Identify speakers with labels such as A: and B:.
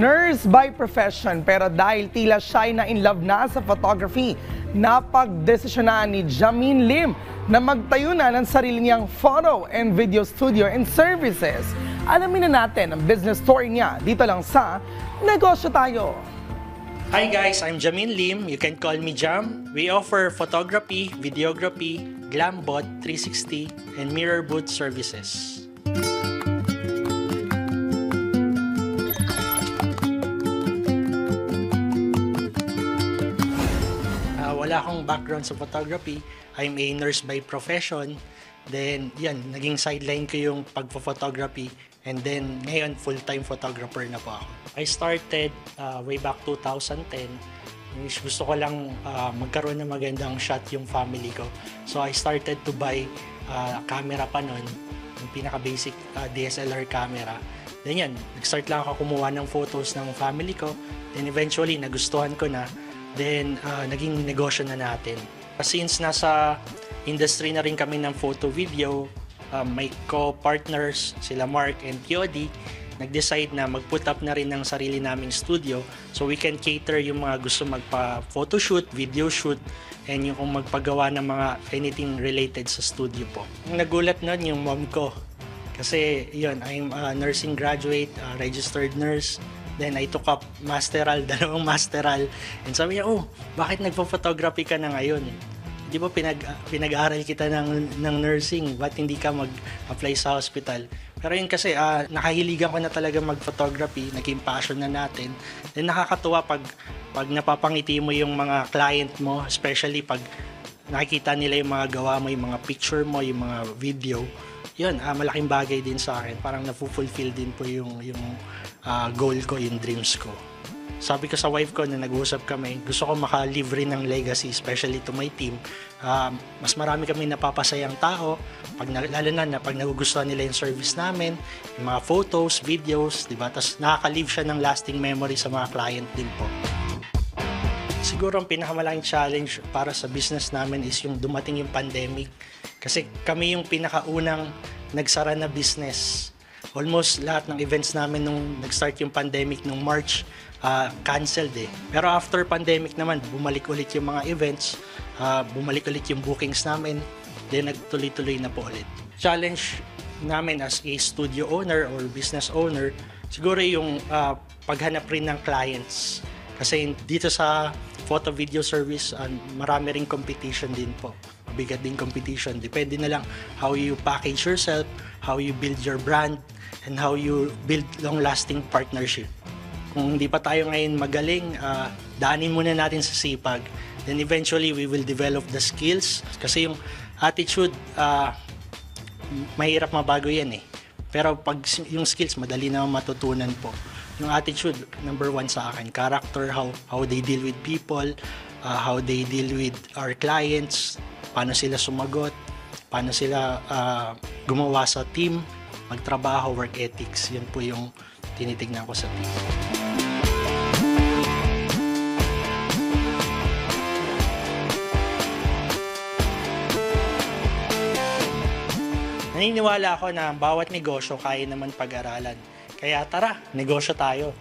A: Nurse by profession pero dahil tila siya na in love na sa photography, napagdesisyonan ni Jamin Lim na magtayo na ng sarili niyang photo and video studio and services. Alamin na natin ang business story niya dito lang sa Negosyo Tayo.
B: Hi guys, I'm Jamin Lim. You can call me Jam. We offer photography, videography, GlamBot 360, and mirror booth services. Wala akong background sa photography. I'm a nurse by profession. Then, yan, naging sideline ko yung pagpo-photography. And then, ngayon, full-time photographer na po ako. I started way back 2010. Gusto ko lang magkaroon ng magandang shot yung family ko. So, I started to buy camera pa nun, yung pinaka-basic DSLR camera. Then yan, nag-start lang ako kumuha ng photos ng family ko. Then eventually, nagustuhan ko na. Then, naging negosyo na natin. Since nasa industry na rin kami ng photo-video, may co-partners, sila Mark and Piodi, nag-decide na mag-put up na rin ng sarili naming studio so we can cater yung mga gusto magpa-photoshoot, video shoot, and yung kung magpagawa ng mga anything related sa studio po. Nagulat nun yung mom ko. Kasi, yun, I'm a nursing graduate, registered nurse. Then I took up masteral, dalawang masteral. And sabi niya, oh, bakit nagpo-photography ka na ngayon? Di ba pinag-aral kita ng nursing? Ba't hindi ka mag-apply sa hospital? Pero yun kasi, nakahiligan ko na talaga mag-photography. Naging passion na natin. Then nakakatuwa pag napapangiti mo yung mga client mo, especially pag nakikita nila yung mga gawa mo, yung mga picture mo, yung mga video. Yun, malaking bagay din sa akin. Parang na-fulfill din po yung goal ko, yung dreams ko. Sabi ko sa wife ko na nag-uusap kami, gusto ko maka-leave rin ng legacy, especially to my team. Mas marami kami napapasayang tao, lalo na pag nagugustuhan nila yung service namin, yung mga photos, videos, diba? Tapos nakaka-leave siya ng lasting memory sa mga client din po. Siguro ang pinakamalaking challenge para sa business namin is yung dumating yung pandemic. Kasi kami yung pinakaunang nagsara na business. Almost lahat ng events namin nung nag-start yung pandemic nung March, canceled eh. Pero after pandemic naman, bumalik ulit yung mga events, bumalik ulit yung bookings namin, then nagtuloy-tuloy na po ulit. Challenge namin as a studio owner or business owner, siguro yung paghanap rin ng clients. Kasi dito sa photo video service, marami ring competition din po. Mabigat din competition. Depende na lang how you package yourself, how you build your brand, and how you build long-lasting partnership. Kung hindi pa tayo ngayon magaling, daanin muna natin sa sipag. Then eventually, we will develop the skills. Kasi yung attitude, mahirap mabago yan eh. Pero pag yung skills, madali na matutunan po. Yung attitude, number one sa akin, character, how they deal with people, how they deal with our clients, paano sila sumagot, paano sila gumawa sa team, magtrabaho, work ethics. Yun po yung tinitignan ko sa team. Naniniwala ako na bawat negosyo kaya naman pag-aralan. Kaya tara, negosyo tayo.